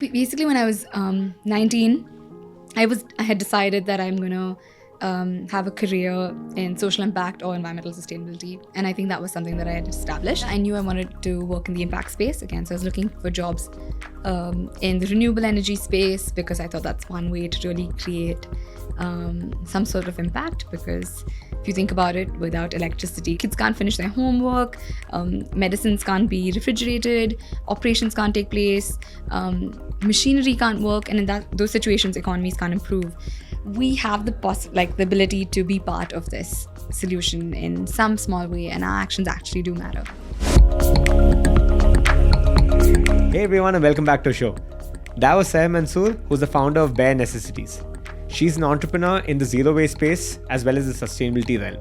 Basically, when I was 19, I had decided that I'm gonna have a career in social impact or environmental sustainability, and I think that was something that I had established. I knew I wanted to work in the impact space again, so I was looking for jobs in the renewable energy space because I thought that's one way to really create some sort of impact. Because if you think about it, without electricity, kids can't finish their homework, medicines can't be refrigerated, operations can't take place, machinery can't work, and in those situations, economies can't improve. We have the ability to be part of this solution in some small way, and our actions actually do matter. Hey everyone, and welcome back to the show. That was Sahar Mansoor, who's the founder of Bare Necessities. She's an entrepreneur in the zero waste space as well as the sustainability realm.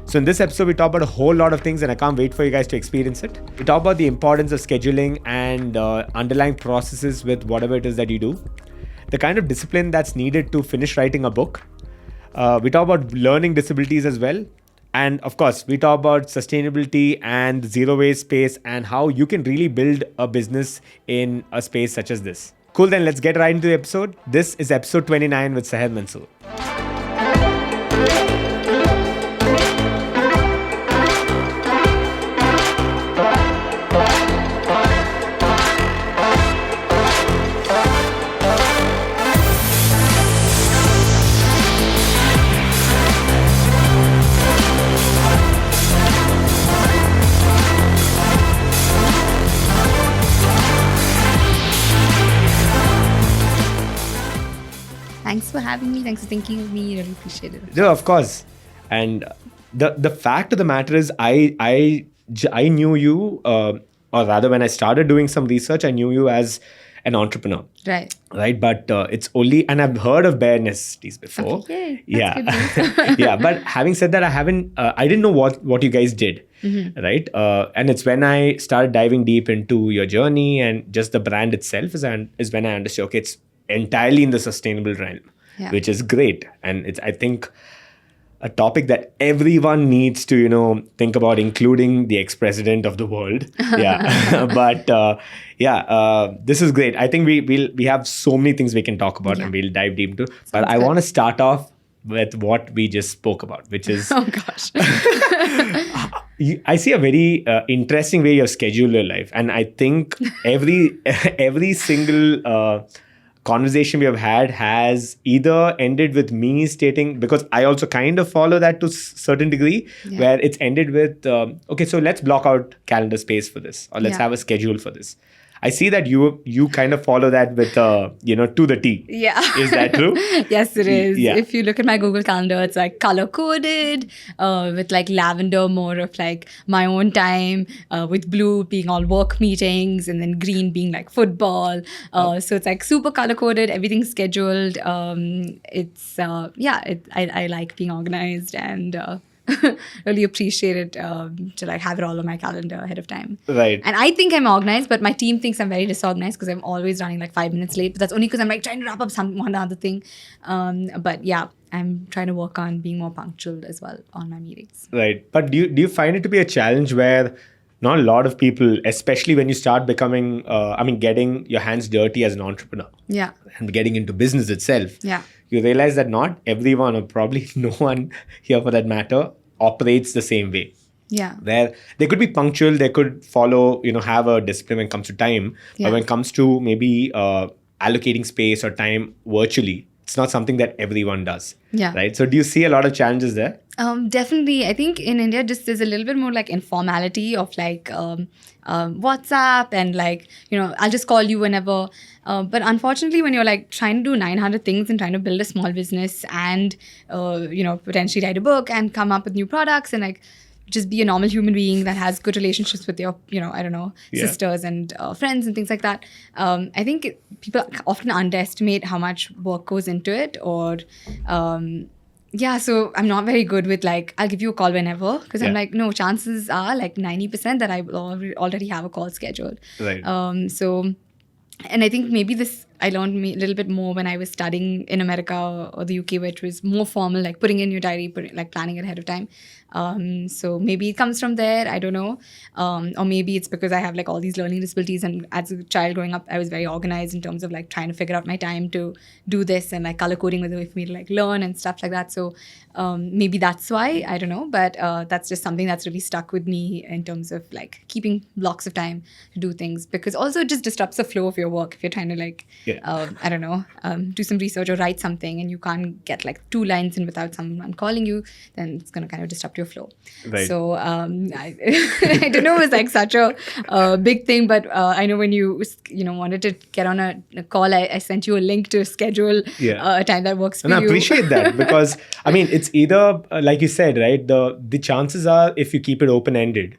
So in this episode, we talk about a whole lot of things and I can't wait for you guys to experience it. We talk about the importance of scheduling and underlying processes with whatever it is that you do. The kind of discipline that's needed to finish writing a book. We talk about learning disabilities as well. And of course, we talk about sustainability and the zero waste space and how you can really build a business in a space such as this. Cool, then let's get right into the episode. This is episode 29 with Sahar Mansoor. Thanks for having me. Thanks for thinking of me. Really appreciate it. Yeah, of course. And the fact of the matter is, I knew you, or rather, when I started doing some research, I knew you as an entrepreneur. Right. But it's only, and I've heard of Bare Necessities before. Okay, yeah, that's yeah. But having said that, I didn't know what you guys did. Mm-hmm. Right. And it's when I started diving deep into your journey and just the brand itself is when I understood, okay, it's entirely in the sustainable realm, which is great. And it's, I think, a topic that everyone needs to, think about, including the ex-president of the world. Yeah. But this is great. I think we have so many things we can talk about and we'll dive deep into. But I want to start off with what we just spoke about, which is... Oh, gosh. I see a very interesting way you schedule your life. And I think every single... conversation we have had has either ended with me stating, because I also kind of follow that to a certain degree, where it's ended with, okay, so let's block out calendar space for this, or let's have a schedule for this. I see that you kind of follow that with, to the T. Yeah. Is that true? Yes, it is. Yeah. If you look at my Google Calendar, it's like color-coded, with like lavender more of like my own time, with blue being all work meetings, and then green being like football. So it's like super color-coded, everything's scheduled. I like being organized and... really appreciate it to like have it all on my calendar ahead of time. Right. And I think I'm organized, but my team thinks I'm very disorganized because I'm always running like 5 minutes late. But that's only because I'm like trying to wrap up one other thing. But yeah, I'm trying to work on being more punctual as well on my meetings. Right. But do you find it to be a challenge where not a lot of people, especially when you start becoming, getting your hands dirty as an entrepreneur, and getting into business itself, you realize that not everyone, or probably no one here for that matter, operates the same way. Yeah. Where they could be punctual, they could follow, have a discipline when it comes to time. But when it comes to maybe allocating space or time virtually, it's not something that everyone does. Yeah. Right. So do you see a lot of challenges there? Definitely. I think in India, just there's a little bit more like informality of like WhatsApp and like, I'll just call you whenever. But unfortunately, when you're like trying to do 900 things and trying to build a small business and, potentially write a book and come up with new products and like just be a normal human being that has good relationships with your, sisters and friends and things like that. I think people often underestimate how much work goes into it or... so I'm not very good with like, I'll give you a call whenever because I'm like, no, chances are like 90% that I will already have a call scheduled. Right. And I think maybe I learned a little bit more when I was studying in America or the UK, which was more formal, like putting in your diary, planning it ahead of time. So maybe it comes from there. I don't know. Or maybe it's because I have like all these learning disabilities, and as a child growing up, I was very organized in terms of like trying to figure out my time to do this, and like color coding was a way for me to like learn and stuff like that. So maybe that's why, I don't know. But that's just something that's really stuck with me in terms of like keeping blocks of time to do things, because also it just disrupts the flow of your work. If you're trying to like, I don't know, do some research or write something and you can't get like 2 lines in without someone calling you, then it's going to kind of disrupt your flow. Right. So I don't know, it was like such a big thing, but I know when you wanted to get on a call, I sent you a link to schedule a time that works for you. And I appreciate that, because I mean, it's either like you said, right, the chances are, if you keep it open-ended,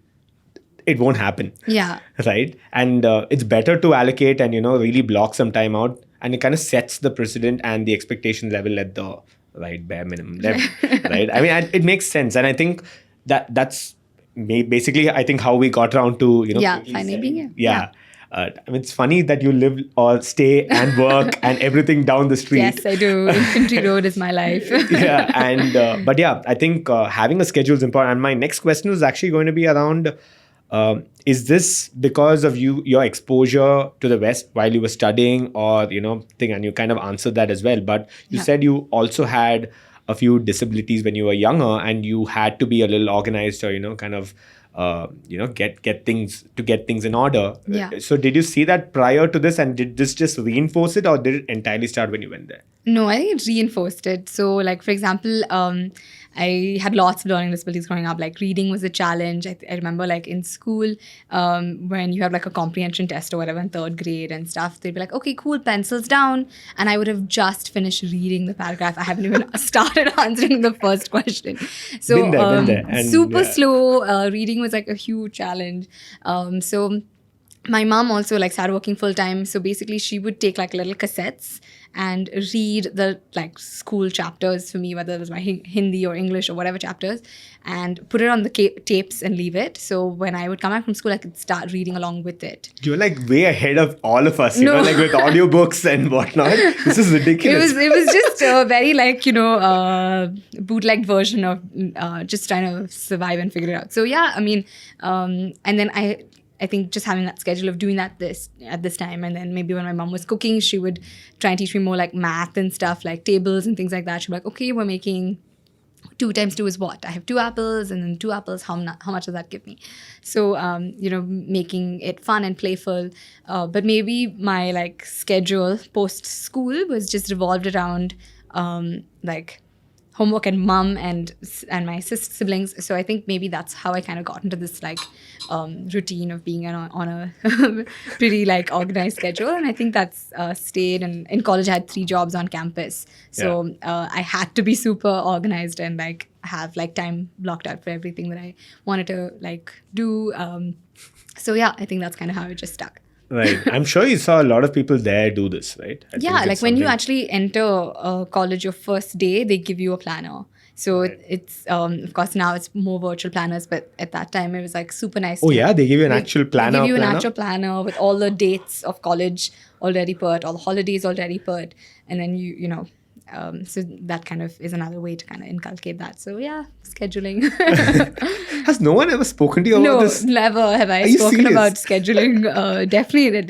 it won't happen. Yeah. Right. And it's better to allocate and, really block some time out, and it kind of sets the precedent and the expectation level at the bare minimum level. Right. I mean, it makes sense. And I think that's basically, I think, how we got around to, finally being here. Yeah. I mean, it's funny that you live or stay and work and everything down the street. Yes, I do. Infantry Road is my life. Yeah. And, but yeah, I think having a schedule is important. And my next question was actually going to be around, is this because of your exposure to the West while you were studying, or, thing, and you kind of answered that as well. But you said you also had a few disabilities when you were younger, and you had to be a little organized, or, kind of, get things in order. Yeah. So did you see that prior to this, and did this just reinforce it, or did it entirely start when you went there? No, I think it reinforced it. So, like, for example, I had lots of learning disabilities growing up. Like, reading was a challenge. I remember, like, in school, when you have, like, a comprehension test or whatever in 3rd grade and stuff, they'd be like, okay, cool, pencils down. And I would have just finished reading the paragraph. I haven't even started answering the first question. So, been there. And, super slow. Reading was, like, a huge challenge. So my mom also like started working full time. So basically she would take like little cassettes and read the like school chapters for me, whether it was my Hindi or English or whatever chapters, and put it on the tapes and leave it. So when I would come back from school, I could start reading along with it. You're like way ahead of all of us, you know, like with audiobooks and whatnot. This is ridiculous. It was just a very like, bootleg version of just trying to survive and figure it out. So yeah, I mean, and then I think just having that schedule of doing that at this time, and then maybe when my mom was cooking, she would try and teach me more like math and stuff, like tables and things like that. She'd be like, okay, we're making 2 times 2 is what? I have 2 apples, and then 2 apples, how much does that give me? So, making it fun and playful. But maybe my like schedule post-school was just revolved around like homework and mom and my siblings. So I think maybe that's how I kind of got into this like routine of being on a pretty like organized schedule. And I think that's stayed. And in college I had 3 jobs on campus. So I had to be super organized and like have like time blocked out for everything that I wanted to like do. So yeah, I think that's kind of how it just stuck. Right. I'm sure you saw a lot of people there do this, right? Yeah, like when you actually enter college your first day, they give you a planner. So it's, of course, now it's more virtual planners, but at that time it was like super nice. Oh yeah, they give you an actual planner. They give you an actual planner with all the dates of college already put, all the holidays already put. And then so that kind of is another way to kind of inculcate that. So yeah, scheduling. Has no one ever spoken to you about this? No, never have I spoken about scheduling. Definitely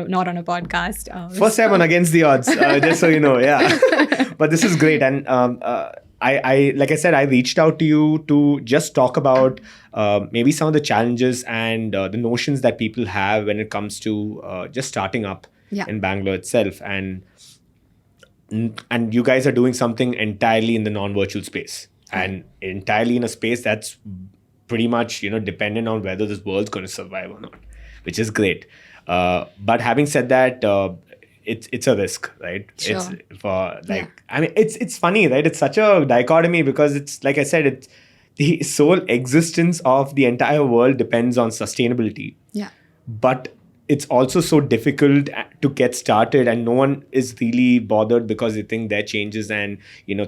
not on a podcast. First time on Against the Odds, just so you know, yeah. But this is great. And I like I said, I reached out to you to just talk about maybe some of the challenges and the notions that people have when it comes to just starting up in Bangalore itself. And you guys are doing something entirely in the non-virtual space, and entirely in a space that's pretty much, dependent on whether this world's going to survive or not, which is great. But having said that, it's a risk, right? Sure. It's for like, I mean, it's funny, right? It's such a dichotomy because it's like I said, it's the sole existence of the entire world depends on sustainability. Yeah. But it's also so difficult to get started, and no one is really bothered because they think their changes and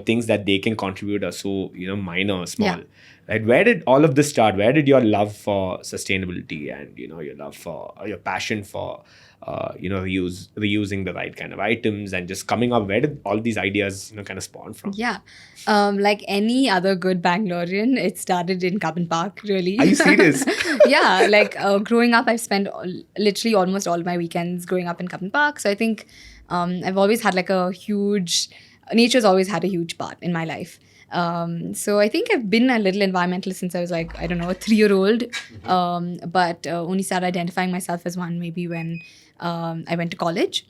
things that they can contribute are so minor, small. Yeah. Right? Where did all of this start? Where did your love for sustainability and your love for, or your passion for reusing the right kind of items and just coming up, where did all these ideas kind of spawn from? Yeah. Like any other good Bangalorean, it started in Cubbon Park, really. Are you serious? Yeah, like growing up, I've spent literally almost all my weekends growing up in Cubbon Park. So I think I've always had like nature's always had a huge part in my life. So I think I've been a little environmentalist since I was like, I don't know, a 3-year-old. But only started identifying myself as one maybe when I went to college.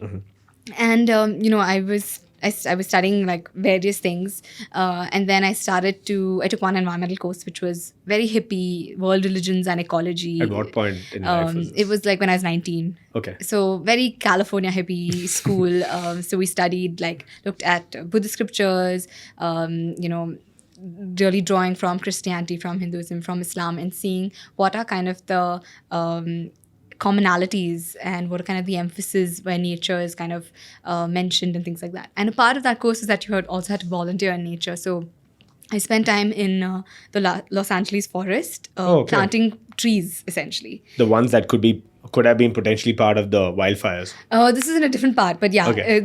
And, I was studying like various things. And then I took one environmental course, which was very hippie, world religions and ecology. At what point in life was this? It was like when I was 19. Okay. So very California hippie school. So we studied, looked at Buddhist scriptures, really drawing from Christianity, from Hinduism, from Islam, and seeing what are kind of the commonalities and what are kind of the emphasis where nature is kind of mentioned and things like that. And a part of that course is that you also had to volunteer in nature. So I spent time in the Los Angeles forest planting trees, essentially. The ones that could have been potentially part of the wildfires. This is in a different part, but yeah. Okay.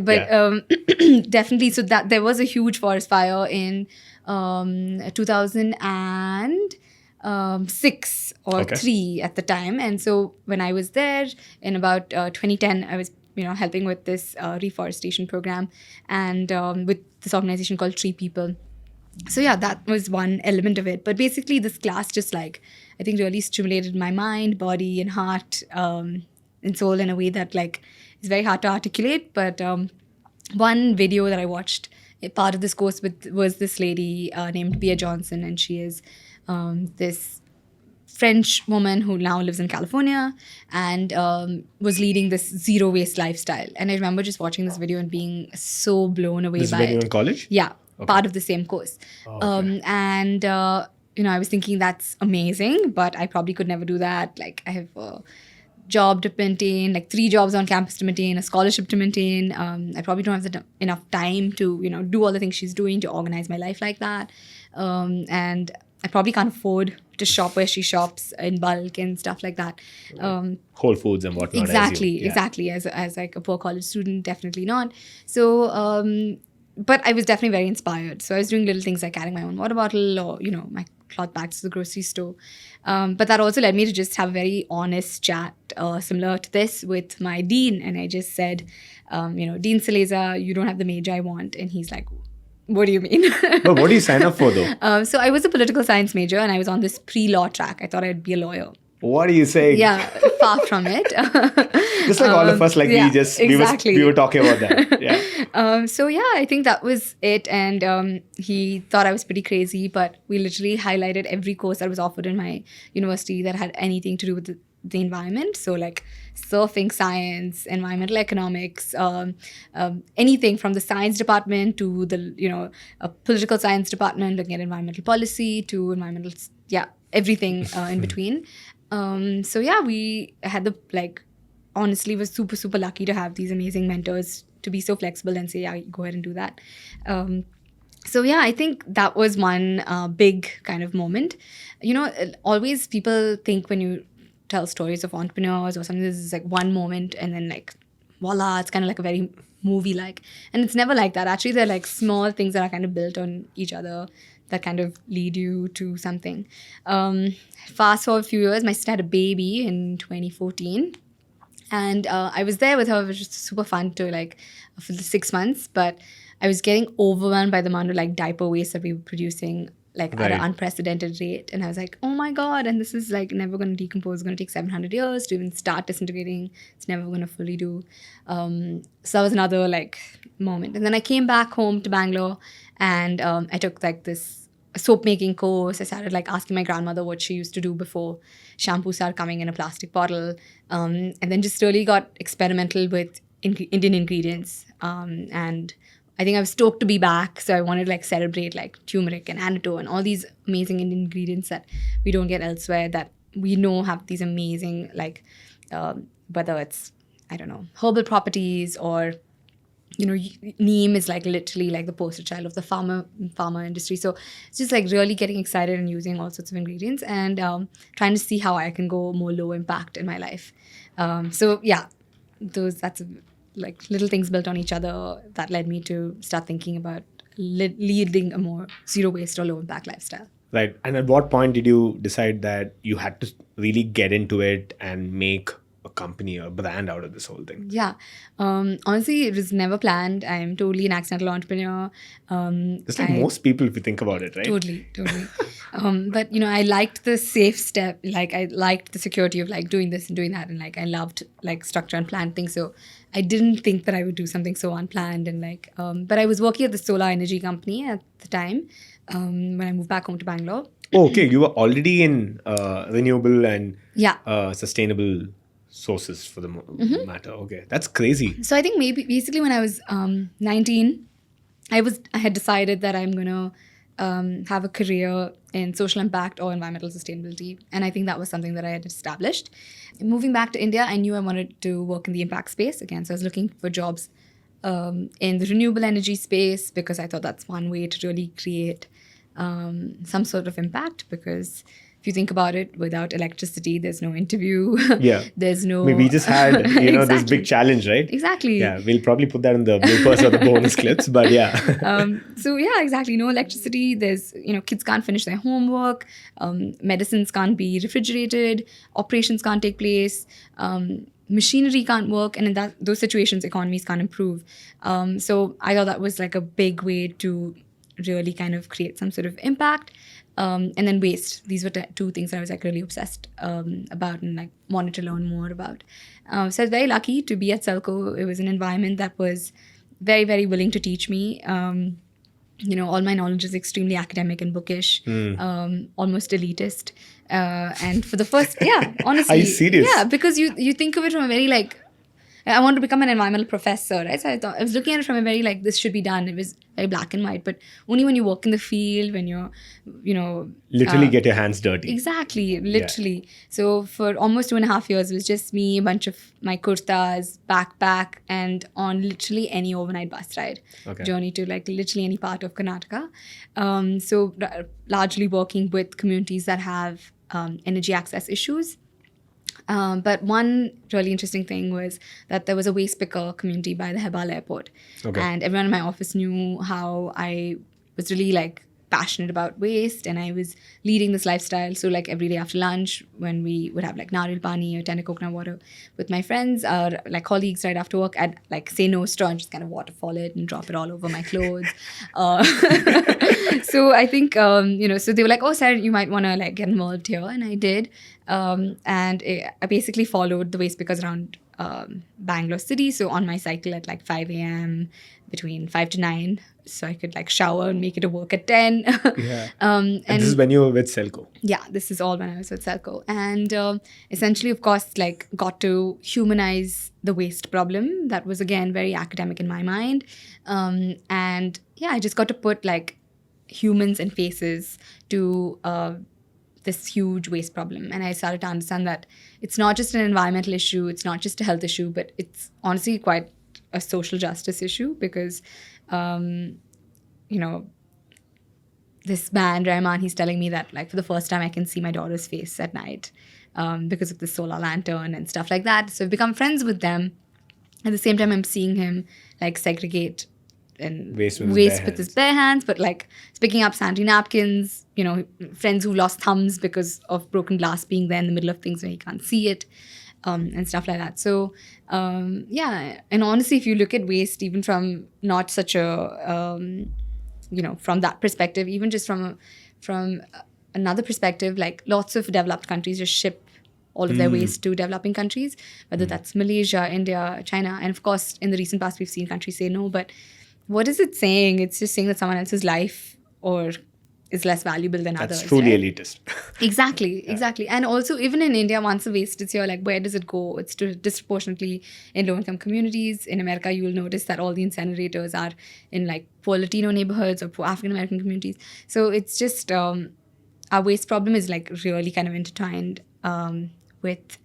Definitely. So that there was a huge forest fire in 2006 or 3 at the time. And so when I was there in about 2010, I was helping with this reforestation program and with this organization called Tree People. So yeah, that was one element of it. But basically this class just I think really stimulated my mind, body and heart and soul in a way that is very hard to articulate. But one video that I watched, part of this course was this lady named Pia Johnson, and she is this French woman who now lives in California and was leading this zero waste lifestyle. And I remember just watching this video and being so blown away by it. This video in college? Yeah, part of the same course. Okay. I was thinking that's amazing, but I probably could never do that. I have a job to maintain, 3 jobs on campus to maintain, a scholarship to maintain. I probably don't have enough time to, do all the things she's doing to organize my life like that. And I probably can't afford to shop where she shops in bulk and stuff like that. Whole Foods and whatnot. Exactly. As a poor college student, definitely not. So, but I was definitely very inspired. So I was doing little things like carrying my own water bottle or, my cloth bags to the grocery store. But that also led me to just have a very honest chat similar to this with my dean. And I just said, Dean Saleza, you don't have the major I want. And he's like, what do you mean? But what do you sign up for though? So I was a political science major and I was on this pre-law track. I thought I'd be a lawyer. What are you saying? Yeah, far from it. Just like all of us, we were talking about that. Yeah. So yeah, I think that was it. And he thought I was pretty crazy, but we literally highlighted every course that was offered in my university that had anything to do with the environment. So surfing science, environmental economics, anything from the science department to the a political science department looking at environmental policy to everything in between. So yeah, we had honestly was super, super lucky to have these amazing mentors to be so flexible and say, yeah, go ahead and do that. So yeah, I think that was one big kind of moment. Always people think when you tell stories of entrepreneurs or something, this is one moment and then voila, it's kind of a very movie-like. And it's never like that. Actually, they're small things that are kind of built on each other that kind of lead you to something. Fast forward a few years, my sister had a baby in 2014. And I was there with her. It was just super fun for the 6 months. But I was getting overwhelmed by the amount of diaper waste that we were producing at an unprecedented rate. And I was like, oh my God, and this is never going to decompose. It's going to take 700 years to even start disintegrating. It's never going to fully do. So that was another moment. And then I came back home to Bangalore and I took this soap making course. I started asking my grandmother what she used to do before shampoo started coming in a plastic bottle. And then just really got experimental with Indian ingredients. And I think I was stoked to be back. So I wanted to celebrate turmeric and annatto and all these amazing Indian ingredients that we don't get elsewhere that we know have these amazing whether it's I don't know, herbal properties, or neem is like literally like the poster child of the pharma industry. So it's just like really getting excited and using all sorts of ingredients, and trying to see how I can go more low impact in my life. So yeah, that's like little things built on each other that led me to start thinking about leading a more zero waste or low impact lifestyle. Right. And at what point did you decide that you had to really get into it and make a company or a brand out of this whole thing? Yeah. Honestly, it was never planned. I'm totally an accidental entrepreneur. Just like most people, if you think about it, right? Totally. But I liked the safe step. Like I liked the security of like doing this and doing that, and like I loved like structure and planned things. So I didn't think that I would do something so unplanned. And like, but I was working at the solar energy company at the time when I moved back home to Bangalore. Oh, okay. You were already in renewable and sustainable sources for the matter. Okay, that's crazy. So I think maybe basically when I was 19, I had decided that I'm gonna have a career in social impact or environmental sustainability, and I think that was something that I had established. Moving back to India, I knew I wanted to work in the impact space again, so I was looking for jobs in the renewable energy space because I thought that's one way to really create some sort of impact, because if you think about it, without electricity, there's no interview. Yeah. There's no... We just had, Exactly. this big challenge, right? Exactly. Yeah, we'll probably put that in the bloopers or the bonus clips, but yeah. So yeah, exactly. No electricity. There's, kids can't finish their homework. Medicines can't be refrigerated. Operations can't take place. Machinery can't work. And in those situations, economies can't improve. So I thought that was like a big way to really kind of create some sort of impact. And then waste. These were two things that I was like really obsessed about and like wanted to learn more about. So I was very lucky to be at Selco. It was an environment that was very, very willing to teach me. All my knowledge is extremely academic and bookish, almost elitist. And for the first, honestly. Are you serious? Yeah, because you think of it from a very like, I want to become an environmental professor, right? So I was looking at it from a very like, this should be done. It was very black and white, but only when you work in the field, when you're, literally get your hands dirty. Exactly, literally. Yeah. So for almost 2.5 years, it was just me, a bunch of my kurtas, backpack, and on literally any overnight bus ride. Okay. Journey to like literally any part of Karnataka. So largely working with communities that have energy access issues. But one really interesting thing was that there was a waste picker community by the Hebal airport. Okay. And everyone in my office knew how I was really like passionate about waste, and I was leading this lifestyle. So like every day after lunch, when we would have like nariyal pani or tender coconut water with my friends or like colleagues right after work, I'd like say no straw and just kind of waterfall it and drop it all over my clothes. So I think, so they were like, oh, Sarah, you might want to like get involved here. And I did. And I basically followed the waste pickers around Bangalore city. So on my cycle at like 5 a.m. between 5 to 9. So I could like shower and make it to work at 10. Yeah. And this is when you were with Selco. Yeah, this is all when I was with Selco. And essentially, of course, like got to humanize the waste problem. That was, again, very academic in my mind. And yeah, I just got to put like humans and faces to this huge waste problem. And I started to understand that it's not just an environmental issue, it's not just a health issue, but it's honestly quite a social justice issue because, this man, Rahman, he's telling me that like for the first time I can see my daughter's face at night because of the solar lantern and stuff like that. So I've become friends with them. At the same time, I'm seeing him like segregate and waste with his bare hands, but like picking up sanitary napkins, friends who lost thumbs because of broken glass being there in the middle of things where he can't see it, and stuff like that. So, yeah. And honestly, if you look at waste, even from not such a, from that perspective, even just from another perspective, like lots of developed countries just ship all of their waste to developing countries, whether that's Malaysia, India, China. And of course, in the recent past, we've seen countries say no, but what is it saying? It's just saying that someone else's life is less valuable than others. That's truly elitist. Exactly, yeah. Exactly. And also, even in India, once the waste is here, like, where does it go? It's disproportionately in low-income communities. In America, you will notice that all the incinerators are in, like, poor Latino neighborhoods or poor African-American communities. So it's just, our waste problem is, like, really kind of intertwined with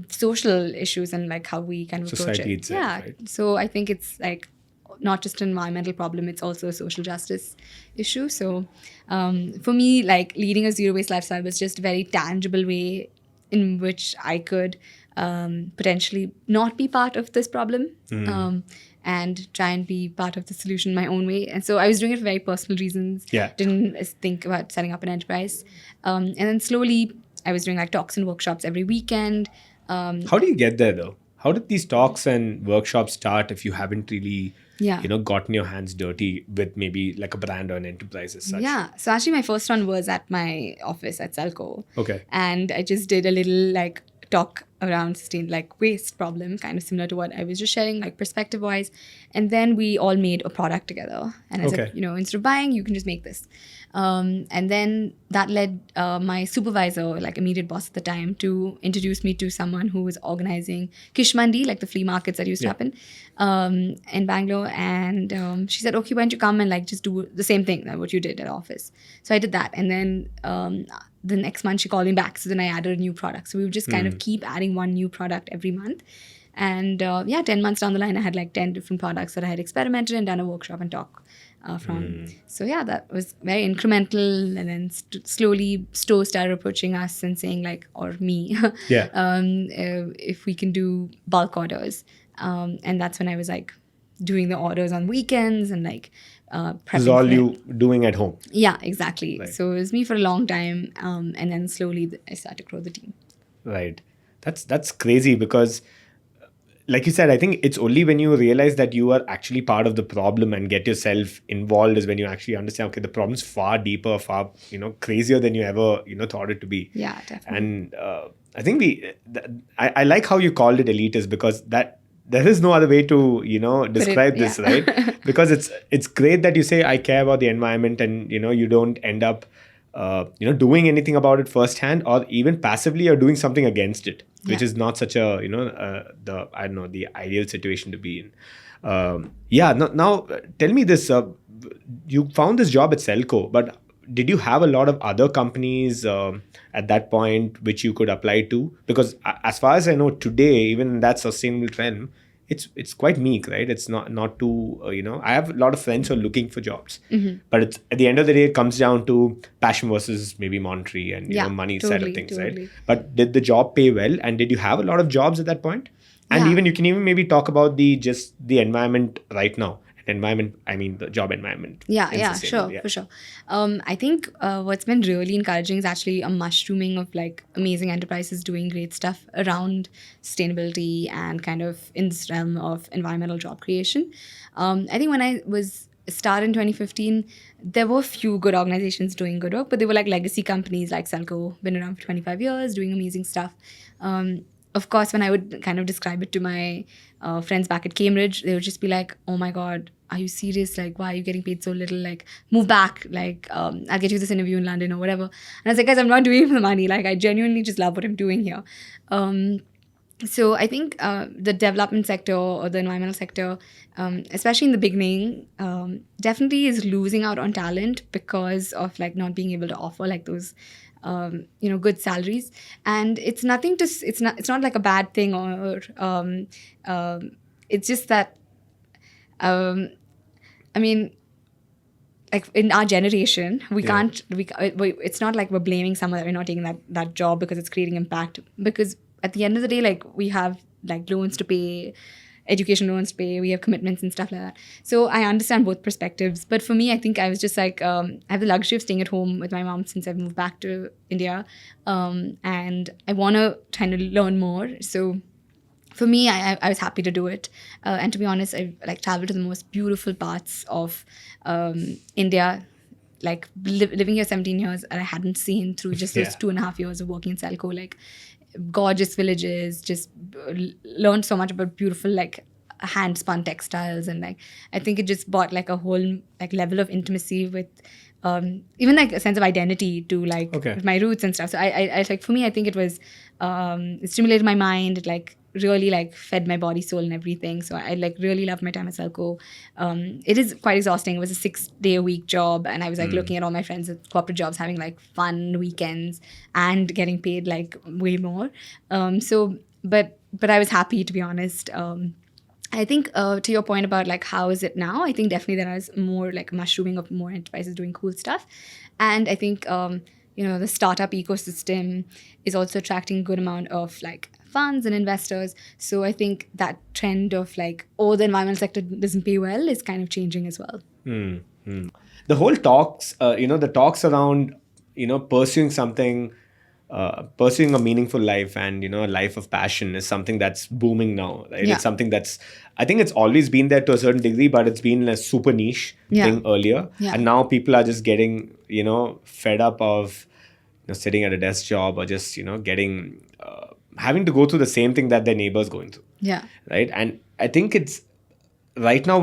social issues and like how we kind of approach Society it. itself, Yeah. right? So I think it's like not just an environmental problem, it's also a social justice issue. So for me, like leading a zero waste lifestyle was just a very tangible way in which I could potentially not be part of this problem and try and be part of the solution my own way. And so I was doing it for very personal reasons. Yeah. Didn't think about setting up an enterprise. And then slowly I was doing like talks and workshops every weekend. How do you get there though? How did these talks and workshops start if you haven't really, Yeah. gotten your hands dirty with maybe like a brand or an enterprise as such? Yeah. So actually my first one was at my office at Selco. Okay. And I just did a little like talk around sustained like waste problem, kind of similar to what I was just sharing, like perspective wise. And then we all made a product together. And I was like, Okay. instead of buying, you can just make this. And then that led my supervisor, like immediate boss at the time, to introduce me to someone who was organizing Kish Mandi, like the flea markets that used to happen in Bangalore. And she said, okay, why don't you come and like just do the same thing that what you did at office. So I did that. And then the next month she called me back. So then I added a new product. So we would just kind of keep adding one new product every month. And 10 months down the line, I had like 10 different products that I had experimented and done a workshop and talk from. So yeah, that was very incremental. And then slowly stores started approaching us and saying like, or me, Yeah. if we can do bulk orders. And that's when I was like doing the orders on weekends and like prepping This is all for it. you doing at home. Yeah, exactly. Right. So it was me for a long time. And then slowly I started to grow the team. Right. That's crazy because, like you said, I think it's only when you realize that you are actually part of the problem and get yourself involved is when you actually understand, okay, the problem's far deeper, far, crazier than you ever, thought it to be. Yeah, definitely. And I think I like how you called it elitist because that there is no other way to, describe this, yeah. right? Because it's great that you say, I care about the environment and, you don't end up, doing anything about it firsthand or even passively or doing something against it, which Yeah. is not such a, the ideal situation to be in. Now tell me this, you found this job at Selco, but did you have a lot of other companies at that point which you could apply to? Because as far as I know today, even in that sustainable trend, it's quite meek, right? It's not too, I have a lot of friends who are looking for jobs, but it's at the end of the day, it comes down to passion versus maybe monetary and Yeah, money side of totally, things, totally. right? But did the job pay well? And did you have a lot of jobs at that point? And Yeah. even you can even maybe talk about the environment right now. Environment, I mean the job environment. Yeah, and yeah, sustainable, sure, for sure. I think what's been really encouraging is actually a mushrooming of like amazing enterprises doing great stuff around sustainability and kind of in this realm of environmental job creation. I think when I was started in 2015, there were few good organizations doing good work, but they were like legacy companies like Selco, been around for 25 years, doing amazing stuff. Of course, when I would kind of describe it to my friends back at Cambridge, they would just be like, oh my God, are you serious? Like, why are you getting paid so little? Like, move back. Like, I'll get you this interview in London or whatever. And I was like, guys, I'm not doing it for the money. Like, I genuinely just love what I'm doing here. So I think the development sector or the environmental sector, especially in the beginning, definitely is losing out on talent because of like not being able to offer like those good salaries. And it's nothing to it's not like a bad thing or it's just that I mean, like in our generation, we can't. It's not like we're blaming someone that we're not taking that job because it's creating impact. Because at the end of the day, like we have like loans to pay, education loans to pay, we have commitments and stuff like that. So I understand both perspectives. But for me, I think I was just like I have the luxury of staying at home with my mom since I've moved back to India, and I want to kind of learn more. So for me, I was happy to do it. And to be honest, I like traveled to the most beautiful parts of India, like living here 17 years, and I hadn't seen through just those 2.5 years of working in Selco, like gorgeous villages, just learned so much about beautiful, like hand spun textiles. And like, I think it just brought like a whole like level of intimacy with even like a sense of identity to like my roots and stuff. So I like, for me, I think it was, it stimulated my mind. It like really like fed my body, soul and everything. So I like really loved my time at Selco. It is quite exhausting. It was a 6-day-a-week job, and I was like looking at all my friends at corporate jobs having like fun weekends and getting paid like way more. So but I was happy, to be honest. I think to your point about like how is it now, I think definitely there is more like mushrooming of more enterprises doing cool stuff. And I think the startup ecosystem is also attracting good amount of like funds and investors. So I think that trend of like, oh, the environmental sector doesn't pay well is kind of changing as well. The whole talks, the talks around, pursuing something, pursuing a meaningful life and, a life of passion is something that's booming now, right? Yeah. It's something I think it's always been there to a certain degree, but it's been a super niche thing earlier. Yeah. And now people are just getting, fed up of, sitting at a desk job or just, getting, having to go through the same thing that their neighbor's going through. Yeah. Right. And I think it's right now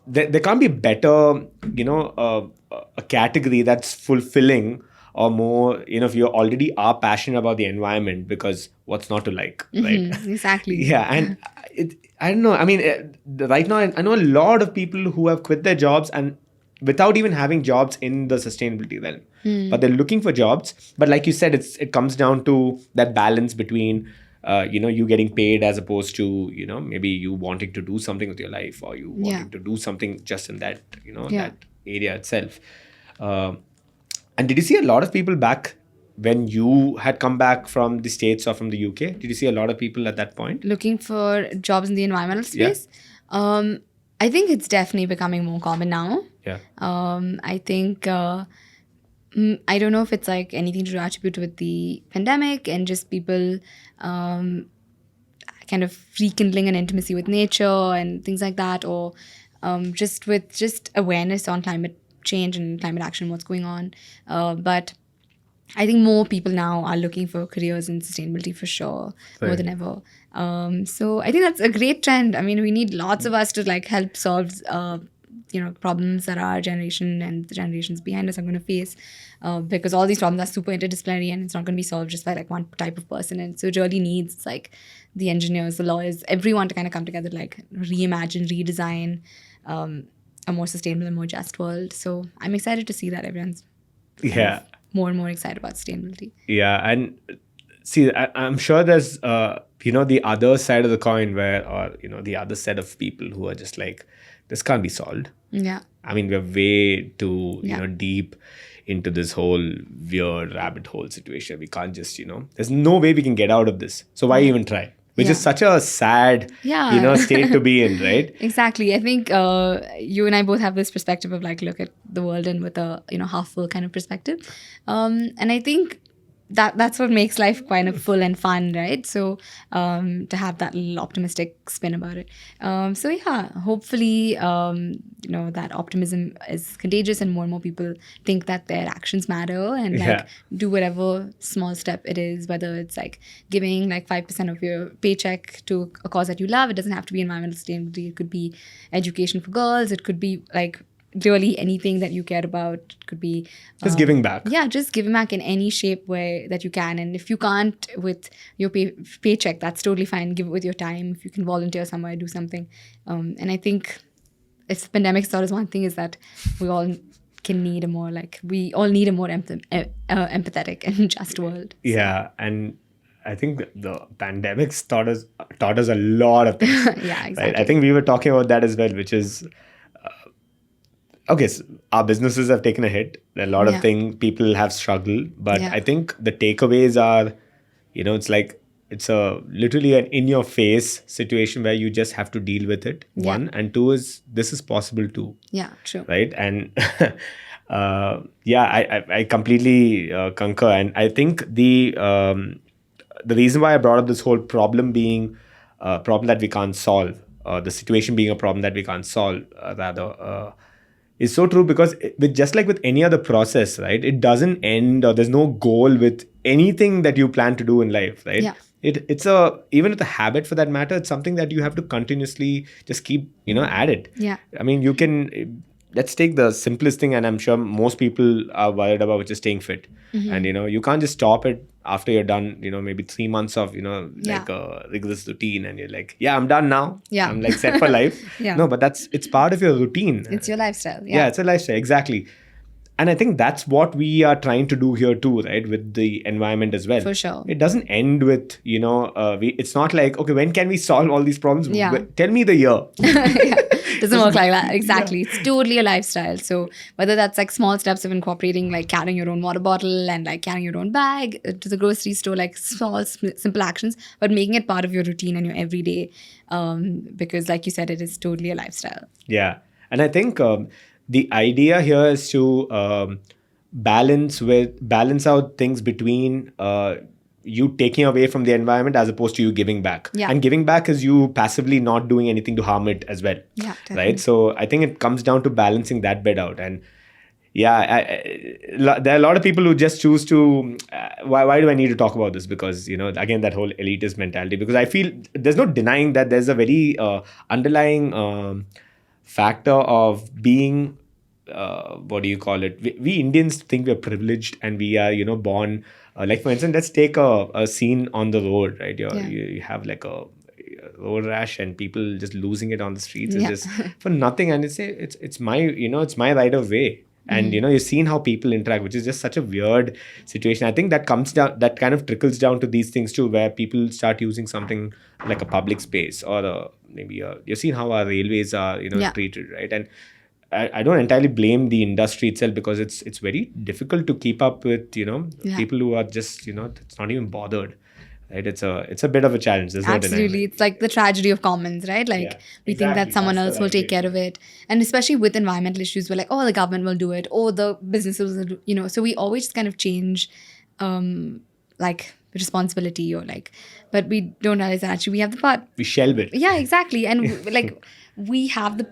there can't be better, a category that's fulfilling or more, if you already are passionate about the environment, because what's not to like, right? Exactly. Yeah. And I don't know. I mean, right now, I know a lot of people who have quit their jobs and without even having jobs in the sustainability realm. But they're looking for jobs. But like you said, it comes down to that balance between, you getting paid as opposed to, maybe you wanting to do something with your life or you wanting to do something just in that, that area itself. And did you see a lot of people back when you had come back from the States or from the UK? Did you see a lot of people at that point? Looking for jobs in the environmental space? Yeah. I think it's definitely becoming more common now. Yeah. I think, I don't know if it's like anything to attribute with the pandemic and just people kind of rekindling an intimacy with nature and things like that, or just with just awareness on climate change and climate action, what's going on. But I think more people now are looking for careers in sustainability for sure, more than ever. So I think that's a great trend. I mean, we need lots of us to like help solve problems that our generation and the generations behind us are going to face, because all these problems are super interdisciplinary and it's not going to be solved just by like one type of person. And so it really needs like the engineers, the lawyers, everyone to kind of come together, like reimagine, redesign a more sustainable and more just world. So I'm excited to see that everyone's more and more excited about sustainability. Yeah, and see, I'm sure there's the other side of the coin or the other set of people who are just like, this can't be solved. Yeah. I mean, we're way too deep into this whole weird rabbit hole situation. We can't just there's no way we can get out of this. So why even try? Which is such a sad, state to be in, right? Exactly. I think you and I both have this perspective of like, look at the world and with a half full kind of perspective, and I think that's what makes life kind of full and fun, right? So to have that little optimistic spin about it. So yeah, hopefully that optimism is contagious and more people think that their actions matter and like do whatever small step it is, whether it's like giving like 5% of your paycheck to a cause that you love. It doesn't have to be environmental sustainability. It could be education for girls. It could be like really anything that you care about. It could be just giving back. Yeah, just giving back in any shape way that you can. And if you can't with your paycheck, that's totally fine. Give it with your time. If you can volunteer somewhere, do something. And I think if the pandemic taught us one thing is that we all need a more empathetic and just world. Yeah, and I think the pandemics taught us a lot of things. Yeah, exactly. Right? I think we were talking about that as well, which is okay, so our businesses have taken a hit. There are a lot of things people have struggled, but I think the takeaways are, it's like it's a literally an in-your-face situation where you just have to deal with it. One, and two is this is possible too. Yeah, true. Right, and I completely concur, and I think the reason why I brought up this whole problem being a problem that we can't solve, the situation being a problem that we can't solve, is so true, because just like with any other process, right? It doesn't end, or there's no goal with anything that you plan to do in life, right? Yeah. It's even with a habit for that matter, it's something that you have to continuously just keep, at it. Yeah. I mean, you can, let's take the simplest thing, and I'm sure most people are worried about, which is staying fit. Mm-hmm. And, you can't just stop it after you're done, maybe 3 months of, like a rigorous routine, and you're like, I'm done now. Yeah. I'm like set for life. Yeah. No, but it's part of your routine. It's your lifestyle. Yeah, it's a lifestyle. Exactly. And I think that's what we are trying to do here too, right? With the environment as well. For sure. It doesn't end with, it's not like, okay, when can we solve all these problems? Yeah. Tell me the year. Doesn't work like that. Exactly. It's totally a lifestyle. So whether that's like small steps of incorporating like carrying your own water bottle and like carrying your own bag to the grocery store, like small, simple actions, but making it part of your routine and your everyday. Because like you said, it is totally a lifestyle. Yeah. And I think the idea here is to balance out things between you taking away from the environment as opposed to you giving back. Yeah. And giving back is you passively not doing anything to harm it as well. Yeah, definitely. Right. So I think it comes down to balancing that bit out. And yeah, there are a lot of people who just choose to, why do I need to talk about this? Because, again, that whole elitist mentality, because I feel there's no denying that there's a very underlying factor of being, what do you call it? We Indians think we're privileged and we are, born, like for instance, let's take a scene on the road, right? You have like a road rash and people just losing it on the streets is just for nothing. And it's my, it's my right of way. And, you've seen how people interact, which is just such a weird situation. I think that that kind of trickles down to these things too, where people start using something like a public space or you've seen how our railways are, treated, right? And I don't entirely blame the industry itself because it's very difficult to keep up with, people who are just, it's not even bothered. Right, it's a bit of a challenge. There's Absolutely, it's like the tragedy of commons, right? Like we think that someone else will take care of it, and especially with environmental issues, we're like, oh, the government will do it, or the businesses will do, So we always just kind of change, like responsibility or like, but we don't realize that actually we have the part. We shelve it. Yeah, exactly, and like we have the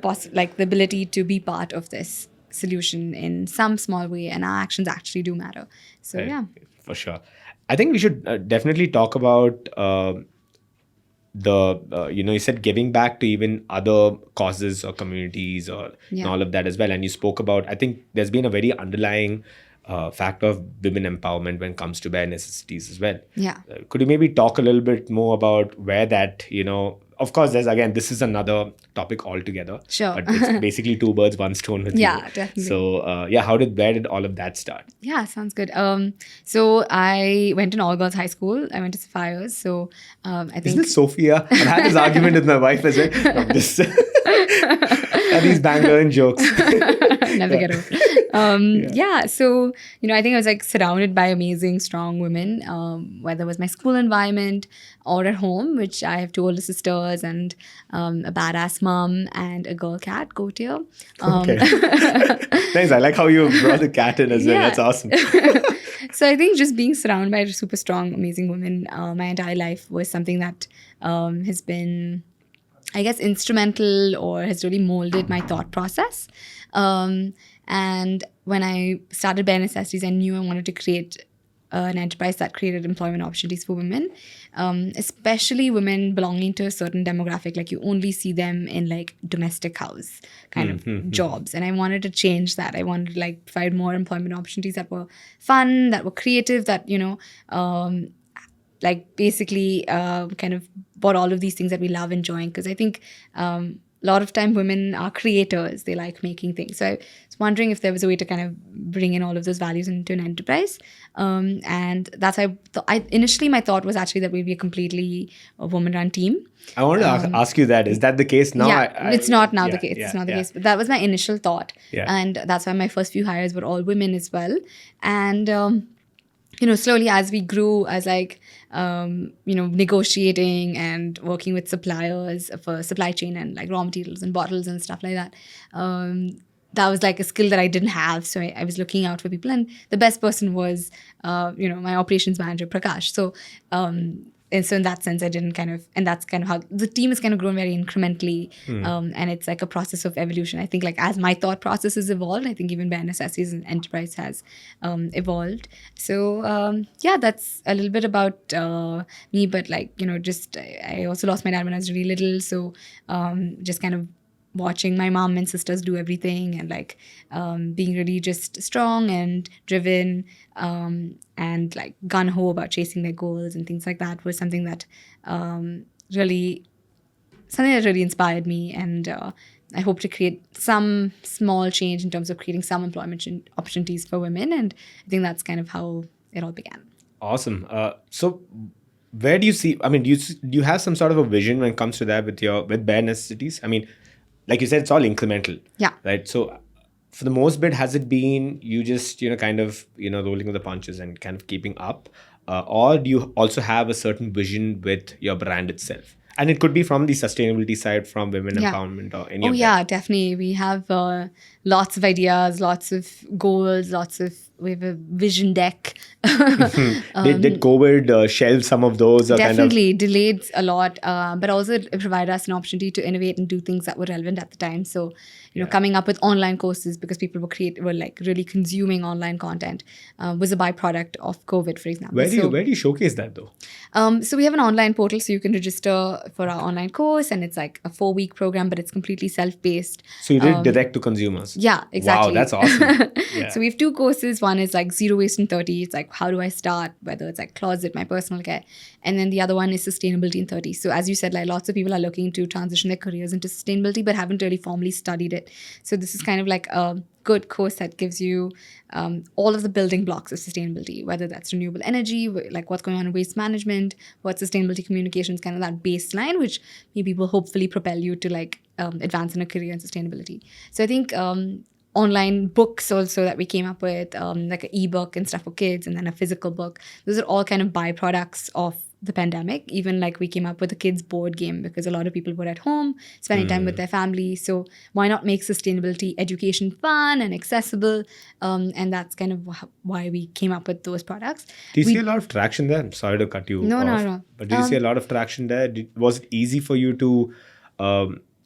ability to be part of this solution in some small way, and our actions actually do matter. So right. Yeah, for sure. I think we should definitely talk about you said giving back to even other causes or communities or all of that as well. And you spoke about, I think there's been a very underlying factor of women empowerment when it comes to bare necessities as well. Yeah. Could you maybe talk a little bit more about where that, of course, this is another topic altogether. Sure. But it's basically two birds, one stone with you. Yeah, definitely. So, where did all of that start? Yeah, sounds good. So I went to an all-girls high school. I went to Sapphires. So I think... Isn't it Sophia? I've had this argument with my wife as well. No, just these Bangalore jokes. Never get over it. So, I think I was like surrounded by amazing, strong women, whether it was my school environment or at home, which I have 2 older sisters and a badass mom and a girl cat, Goateer. Okay. Thanks. I like how you brought the cat in as well. That's awesome. So I think just being surrounded by super strong, amazing women my entire life was something that has been, I guess, instrumental or has really molded my thought process. And when I started Bare Necessities, I knew I wanted to create an enterprise that created employment opportunities for women, especially women belonging to a certain demographic. Like you only see them in like domestic house kind of jobs. And I wanted to change that. I wanted to like provide more employment opportunities that were fun, that were creative, that, like basically kind of brought all of these things that we love enjoying. Because I think a lot of time women are creators. They like making things. So I was wondering if there was a way to kind of bring in all of those values into an enterprise. And that's why initially my thought was actually that we'd be a completely woman-run team. I wanted to ask you that. Is that the case now? Yeah, it's not now the case. It's not the case. But that was my initial thought. Yeah. And that's why my first few hires were all women as well. And slowly as we grew, as like, negotiating and working with suppliers for supply chain and like raw materials and bottles and stuff like that, that was like a skill that I didn't have. So I was looking out for people. And the best person was, my operations manager, Prakash. So, and so in that sense, and that's kind of how the team has kind of grown very incrementally. And it's like a process of evolution. I think like as my thought process has evolved, I think even Bare Necessities and Enterprise has evolved. So that's a little bit about me. But like, I also lost my dad when I was really little. So just kind of watching my mom and sisters do everything and like being really just strong and driven and like gung-ho about chasing their goals and things like that was something that really inspired me and I hope to create some small change in terms of creating some employment opportunities for women. And I think that's kind of how it all began. Awesome. So, where do you see? I mean, do you have some sort of a vision when it comes to that with Bare Necessities? I mean, like you said, it's all incremental. Yeah. Right. So, for the most bit, has it been you just kind of rolling with the punches and kind of keeping up, or do you also have a certain vision with your brand itself? And it could be from the sustainability side, from women Yeah. empowerment, or any Oh, of yeah, that. definitely. We have lots of ideas, lots of goals, we have a vision deck. Did COVID shelve some of those? Or Definitely delayed a lot, but also it provided us an opportunity to innovate and do things that were relevant at the time. So, coming up with online courses because people were like really consuming online content was a byproduct of COVID, for example. Where do you showcase that though? So we have an online portal, so you can register for our online course, and it's like a 4-week program, but it's completely self-paced. So you did direct to consumers. Yeah, exactly. Wow, that's awesome. Yeah. So we have 2 courses. One is like 0 waste in 30. It's like, how do I start? Whether it's like closet, my personal care. And then the other one is sustainability in 30. So as you said, like lots of people are looking to transition their careers into sustainability, but haven't really formally studied it. So this is kind of like a good course that gives you all of the building blocks of sustainability, whether that's renewable energy, like what's going on in waste management, what sustainability communications, kind of that baseline, which maybe will hopefully propel you to like advance in a career in sustainability. So I think online books also that we came up with, like an ebook and stuff for kids, and then a physical book. Those are all kind of byproducts of the pandemic. Even like we came up with a kids board game because a lot of people were at home spending time with their family. So why not make sustainability education fun and accessible? And that's kind of why we came up with those products. Do you see a lot of traction there? I'm sorry to cut you off. No. But do you see a lot of traction there? Was it easy for you to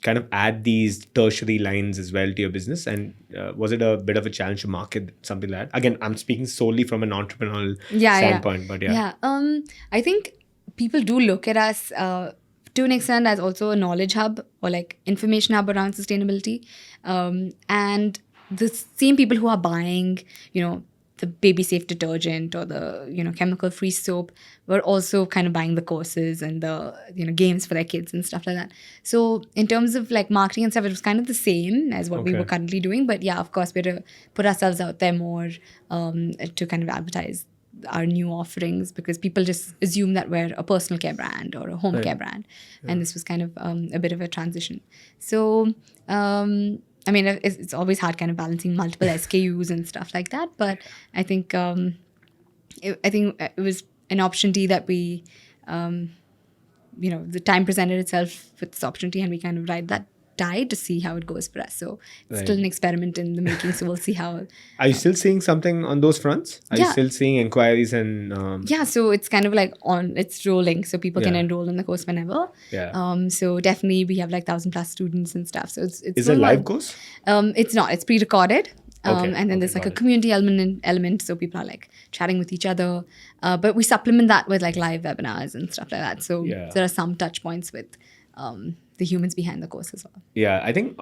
kind of add these tertiary lines as well to your business? And was it a bit of a challenge to market something like that? Again, I'm speaking solely from an entrepreneurial standpoint, but yeah. I think people do look at us to an extent as also a knowledge hub or like information hub around sustainability. And the same people who are buying, the baby safe detergent or the, chemical free soap were also kind of buying the courses and the, games for their kids and stuff like that. So in terms of like marketing and stuff, it was kind of the same as what we were currently doing. But yeah, of course, we had to put ourselves out there more to kind of advertise our new offerings, because people just assume that we're a personal care brand or a home care brand. And this was kind of a bit of a transition. So, I mean, it's always hard kind of balancing multiple SKUs and stuff like that. But I think it was an opportunity that we, the time presented itself with this opportunity, and we kind of ride that tide to see how it goes for us. So it's still an experiment in the making. So we'll see how. Are you still seeing something on those fronts? Are you still seeing inquiries and? Yeah, so it's kind of like it's rolling, so people can enroll in the course whenever. Yeah. So definitely we have like 1,000+ students and stuff. So it's Is it a live course? It's not. It's pre-recorded. And then there's like a got it. community element, so people are like chatting with each other. But we supplement that with like live webinars and stuff like that. So there are some touch points with the humans behind the course as well. Yeah, I think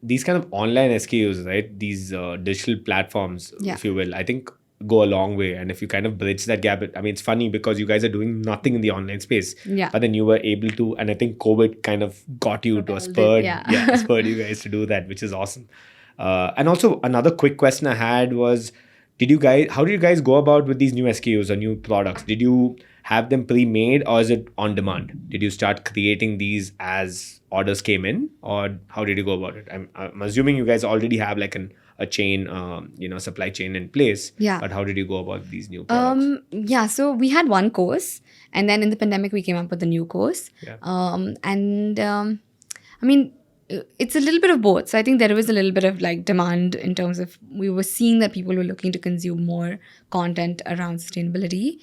these kind of online SKUs, right? These digital platforms, if you will, I think go a long way. And if you kind of bridge that gap, I mean, it's funny because you guys are doing nothing in the online space. Yeah. But then you were able to, and I think COVID kind of got you to spurred you guys to do that, which is awesome. And also another quick question I had was, how did you guys go about with these new SKUs or new products? Did you have them pre-made, or is it on demand? Did you start creating these as orders came in, or how did you go about it? I'm assuming you guys already have like a chain, supply chain in place. Yeah. But how did you go about these new products? So we had one course, and then in the pandemic we came up with a new course. Yeah. I mean, it's a little bit of both. So I think there was a little bit of like demand in terms of we were seeing that people were looking to consume more content around sustainability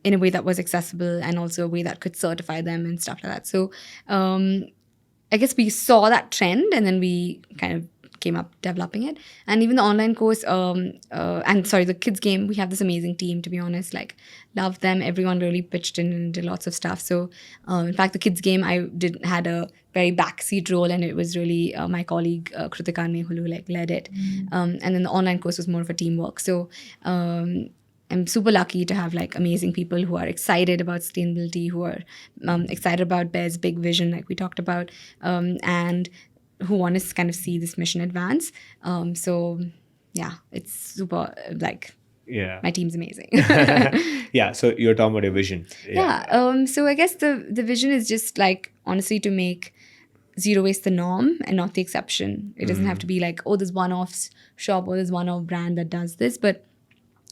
in a way that was accessible, and also a way that could certify them and stuff like that. So I guess we saw that trend, and then we kind of came up developing it. And even the online course, the kids game, we have this amazing team, to be honest, like love them. Everyone really pitched in and did lots of stuff. So in fact, the kids game, I had a very backseat role, and it was really my colleague Kritika and Mehul who like led it. And then the online course was more of a teamwork. So I'm super lucky to have like amazing people who are excited about sustainability, who are excited about Bare's big vision, like we talked about, and who want to kind of see this mission advance. So yeah, it's super like Yeah. my team's amazing. Yeah. So you're talking about your vision. Yeah. So I guess the vision is just like honestly to make zero waste the norm and not the exception. It doesn't have to be like, oh, there's one-off shop or there's one-off brand that does this, but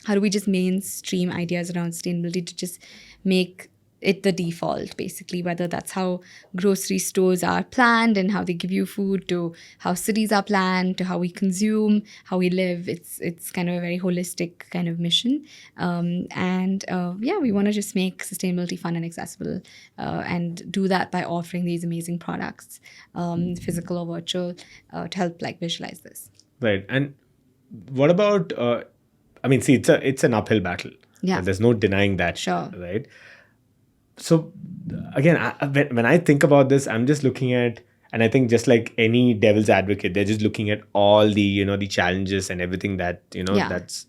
how do we just mainstream ideas around sustainability to just make it the default, basically, whether that's how grocery stores are planned and how they give you food, to how cities are planned, to how we consume, how we live. It's kind of a very holistic kind of mission. Yeah, we want to just make sustainability fun and accessible, and do that by offering these amazing products, physical or virtual, to help like visualize this. Right. And what about, I mean, see, it's an uphill battle. Yeah. And there's no denying that. Sure. Right. So again, when I think about this, I'm just looking at, and I think just like any devil's advocate, they're just looking at all the, the challenges and everything that, Yeah. that's,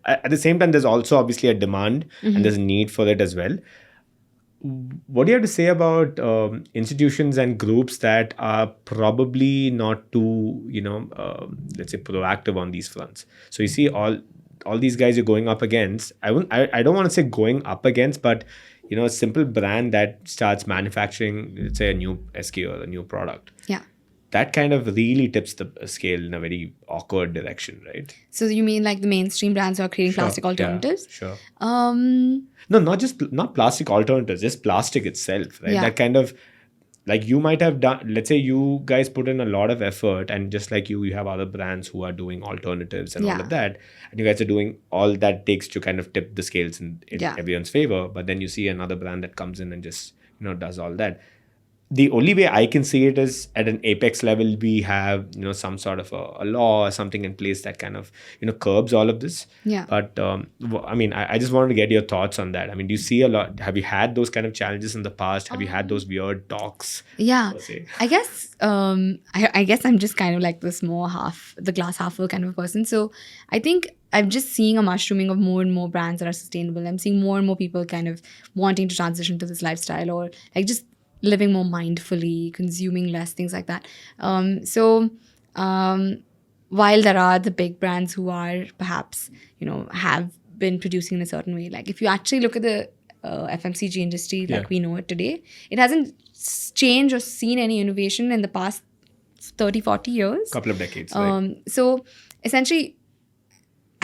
at the same time, there's also obviously a demand and there's a need for it as well. What do you have to say about institutions and groups that are probably not too, let's say proactive on these fronts? So you see all these guys you're going up against. I don't want to say going up against, but a simple brand that starts manufacturing, let's say, a new SKU or a new product. Yeah. That kind of really tips the scale in a very awkward direction, right? So you mean like the mainstream brands who are creating plastic alternatives? Yeah, sure. No, not plastic alternatives, just plastic itself, right? Yeah. That kind of, like, you might have done, let's say you guys put in a lot of effort, and just like you have other brands who are doing alternatives and all of that, and you guys are doing all that takes to kind of tip the scales in everyone's favor. But then you see another brand that comes in and just does all that. The only way I can see it is at an apex level, we have some sort of a law or something in place that kind of curbs all of this. Yeah. But I mean, I just wanted to get your thoughts on that. I mean, do you see a lot? Have you had those kind of challenges in the past? Have you had those weird talks? Yeah, per se? I guess I guess I'm just kind of like this more the glass half full kind of a person. So I think I'm just seeing a mushrooming of more and more brands that are sustainable. I'm seeing more and more people kind of wanting to transition to this lifestyle, or like just living more mindfully, consuming less, things like that. While there are the big brands who are perhaps, have been producing in a certain way, like if you actually look at the FMCG industry like we know it today, it hasn't changed or seen any innovation in the past 30, 40 years. Couple of decades. Right? So essentially,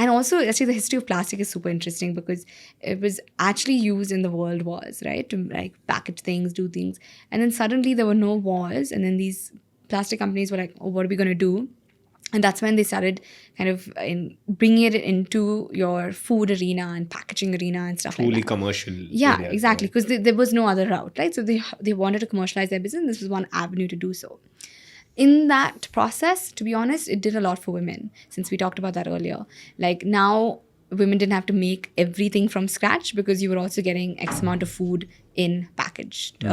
and also, actually, the history of plastic is super interesting because it was actually used in the world wars, right? To like package things, do things. And then suddenly there were no wars. And then these plastic companies were like, oh, what are we going to do? And that's when they started kind of bringing it into your food arena and packaging arena and stuff Truly like that. Commercial. Yeah, areas, exactly. Because there was no other route, right? So they wanted to commercialize their business. This was one avenue to do so. In that process, to be honest, it did a lot for women, since we talked about that earlier. Like now, women didn't have to make everything from scratch because you were also getting X amount of food in packaged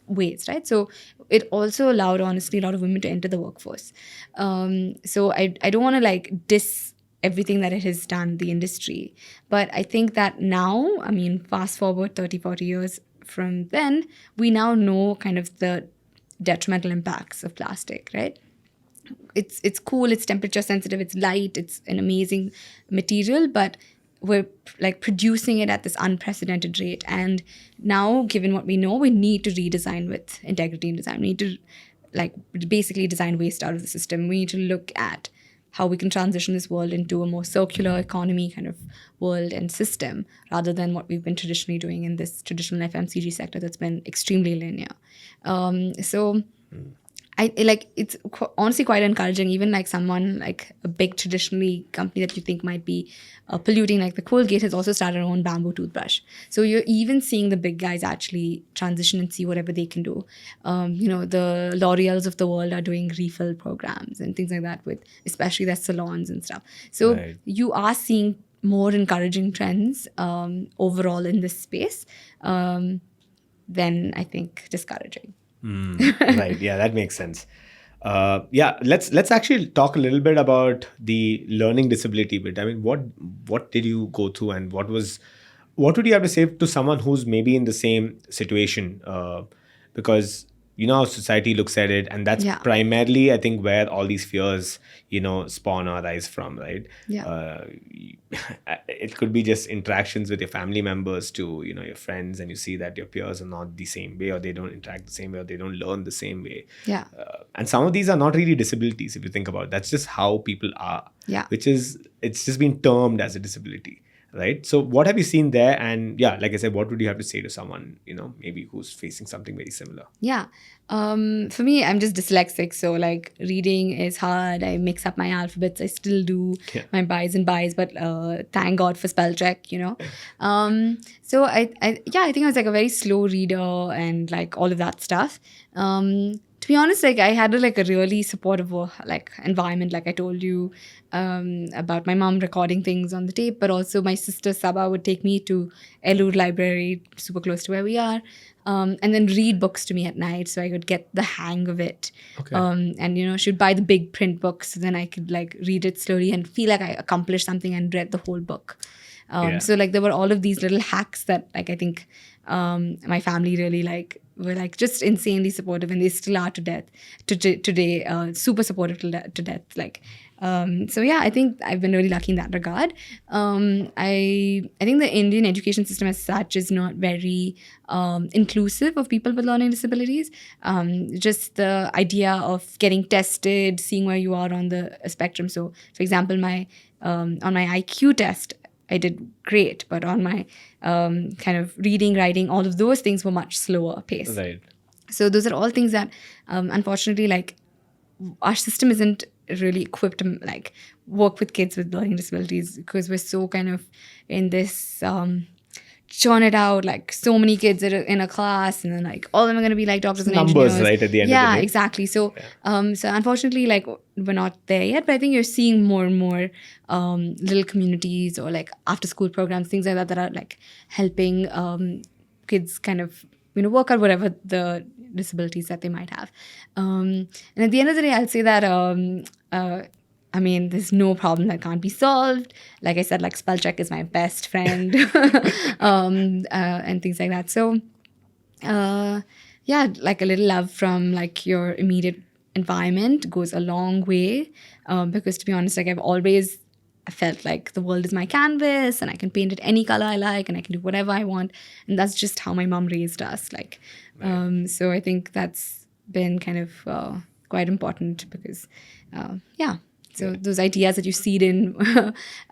ways, right? So it also allowed, honestly, a lot of women to enter the workforce. So I don't want to like diss everything that it has done, the industry. But I think that now, I mean, fast forward 30, 40 years from then, we now know kind of the detrimental impacts of plastic, right? It's cool, it's temperature sensitive, it's light, it's an amazing material, but we're like producing it at this unprecedented rate. And now, given what we know, we need to redesign with integrity in design. We need to like basically design waste out of the system. We need to look at how we can transition this world into a more circular economy kind of world and system, rather than what we've been traditionally doing in this traditional FMCG sector that's been extremely linear. I like it's honestly quite encouraging. Even like someone like a big traditionally company that you think might be polluting, like the Colgate, has also started their own bamboo toothbrush. So you're even seeing the big guys actually transition and see whatever they can do. The L'Oreals of the world are doing refill programs and things like that, with especially their salons and stuff. So you are seeing more encouraging trends overall in this space than I think discouraging. Right. Yeah, that makes sense. Let's actually talk a little bit about the learning disability bit. I mean, what did you go through, and what would you have to say to someone who's maybe in the same situation? Because you know how society looks at it, and that's Yeah. primarily, I think, where all these fears, you know, spawn or rise from, right? Yeah. It could be just interactions with your family members to, you know, your friends, and you see that your peers are not the same way, or they don't interact the same way, or they don't learn the same way. Yeah. And some of these are not really disabilities, if you think about it. That's just how people are. Yeah. Which is, it's just been termed as a disability. Right. So what have you seen there? And yeah, like I said, what would you have to say to someone, you know, maybe who's facing something very similar? Yeah. For me, I'm just dyslexic. So like reading is hard. I mix up my alphabets. I still do my buys and buys, but thank God for spell check, you know. So I think I was like a very slow reader and like all of that stuff. To be honest, like I had a really supportive like environment, like I told you about my mom recording things on the tape, but also my sister Saba would take me to Elur Library, super close to where we are, and then read books to me at night, so I could get the hang of it. Okay. And you know, she'd buy the big print books, so then I could like read it slowly and feel like I accomplished something and read the whole book. So like there were all of these little hacks that like I think my family really like were like just insanely supportive, and they still are today, super supportive to death. Like, so yeah, I think I've been really lucky in that regard. I think the Indian education system as such is not very inclusive of people with learning disabilities. Just the idea of getting tested, seeing where you are on the spectrum. So, for example, on my IQ test, I did great, but on my kind of reading, writing, all of those things were much slower pace. Right. So those are all things that, unfortunately, like our system isn't really equipped to like work with kids with learning disabilities, because we're so kind of in this churn it out, like so many kids are in a class, and then like all of them are going to be like doctors and numbers, engineers. right, at the end of the Yeah, day. exactly. So so unfortunately, like we're not there yet, but I think you're seeing more and more little communities or like after school programs, things like that are like helping kids kind of, you know, work out whatever the disabilities that they might have. And at the end of the day, I'll say that I mean, there's no problem that can't be solved. Like I said, like spell check is my best friend, and things like that. So, yeah, like a little love from like your immediate environment goes a long way. Because to be honest, like I felt like the world is my canvas, and I can paint it any color I like, and I can do whatever I want. And that's just how my mom raised us. Like, so I think that's been kind of quite important because, yeah. So those ideas that you seed in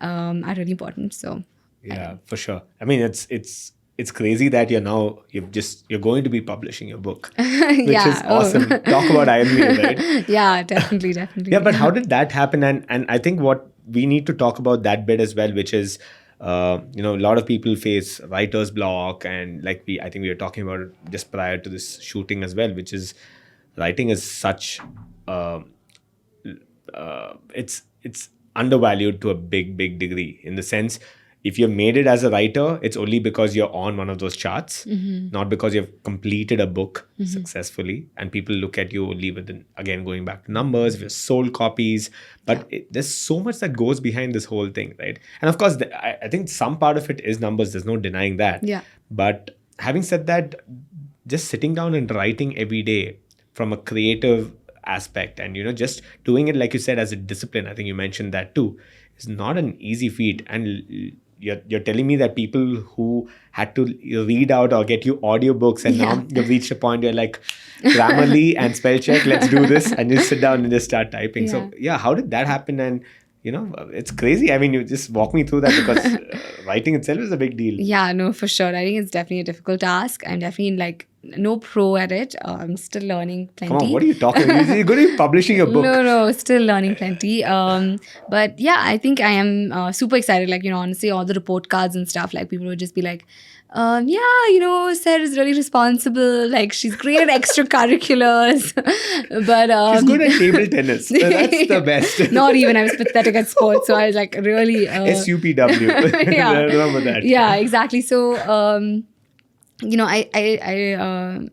are really important. So yeah, for sure. I mean, it's crazy that you're going to be publishing your book, which is awesome. Talk about Iron Man, right? Yeah, definitely. Yeah, but how did that happen? And I think what we need to talk about that bit as well, which is, a lot of people face writer's block, and like I think we were talking about it just prior to this shooting as well, which is writing is such. It's undervalued to a big degree, in the sense, if you've made it as a writer, it's only because you're on one of those charts, not because you've completed a book successfully, and people look at you only within, again, going back to numbers, if you've sold copies, but there's so much that goes behind this whole thing, right? And of course, I think some part of it is numbers, there's no denying that. Yeah. But having said that, just sitting down and writing every day from a creative aspect, and just doing it, like you said, as a discipline, I think you mentioned that too, is not an easy feat. And you're telling me that people who had to read out or get you audiobooks, and now you've reached a point where like Grammarly and spell check, let's do this, and you sit down and just start typing. So yeah, how did that happen? And it's crazy. I mean, you just walk me through that, because writing itself is a big deal. Yeah, no, for sure. I think it's definitely a difficult task. I'm definitely like no pro at it. I'm still learning plenty. Come on, what are you talking about? You're going to be publishing a book. No, still learning plenty. But yeah, I think I am super excited. Like, honestly, all the report cards and stuff, like people would just be like, Sarah is really responsible. Like, she's great at extracurriculars. But she's good at table tennis. That's the best. Not even. I was pathetic at sports. So I was like really... SUPW. Yeah. I remember that. Yeah, exactly. So, I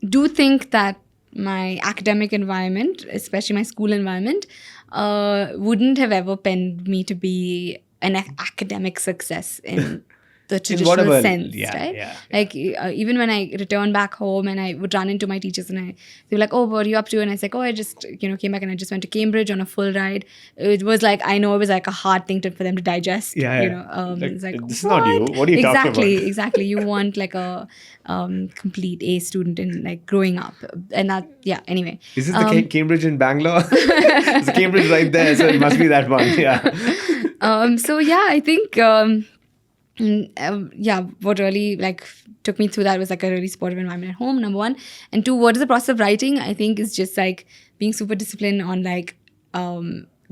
do think that my academic environment, especially my school environment, wouldn't have ever penned me to be an academic success in the traditional whatever- sense, yeah, right? yeah. Like even when I return back home and I would run into my teachers and they were like, "Oh, what are you up to?" And I was like, "Oh, I just came back and I just went to Cambridge on a full ride." It was like, I know it was like a hard thing for them to digest. Yeah, You yeah. know, Like, it's like, this is not you. What are you talking about? Exactly. You want like a complete A student in like growing up, and that Anyway, Is this the Cambridge in Bangalore? There's a Cambridge right there, so it must be that one. Yeah. So yeah, I think what really like took me through that was like a really supportive environment at home, number one. And two, what is the process of writing? I think is just like being super disciplined on like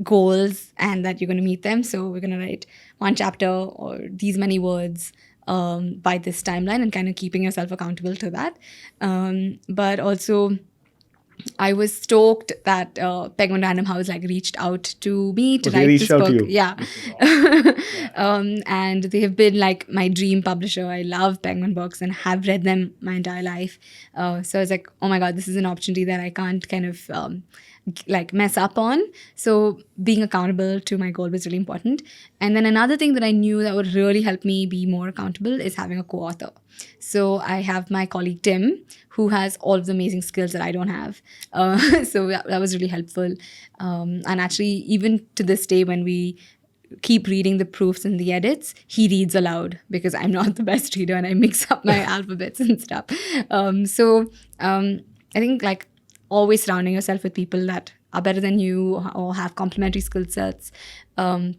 goals and that you're going to meet them. So we're going to write one chapter or these many words by this timeline, and kind of keeping yourself accountable to that. But also, I was stoked that Penguin Random House like reached out to me to they write reached this out book. to you. Yeah. And they have been like my dream publisher. I love Penguin books and have read them my entire life. So I was like, oh my God, this is an opportunity that I can't kind of like mess up on. So being accountable to my goal was really important. And then another thing that I knew that would really help me be more accountable is having a co-author. So I have my colleague Tim, who has all of the amazing skills that I don't have. So that was really helpful. And actually, even to this day, when we keep reading the proofs and the edits, he reads aloud because I'm not the best reader and I mix up my alphabets and stuff. I think like always surrounding yourself with people that are better than you or have complementary skill sets. Like,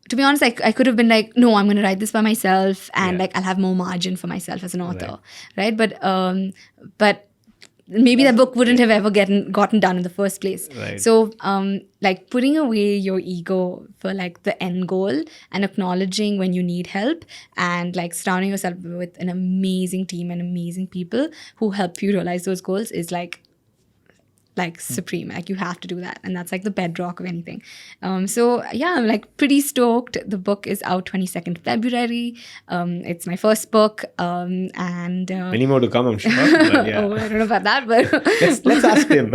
to be honest, I could have been like, no, I'm going to write this by myself and like I'll have more margin for myself as an author, right? But maybe that book wouldn't have ever gotten done in the first place. Right. So like putting away your ego for like the end goal and acknowledging when you need help and like surrounding yourself with an amazing team and amazing people who help you realize those goals is like supreme. Like you have to do that, and that's like the bedrock of anything. So yeah, I'm like pretty stoked. The book is out 22nd February. It's my first book, and many more to come, I'm sure. But yeah. oh, I don't know about that, but let's ask him.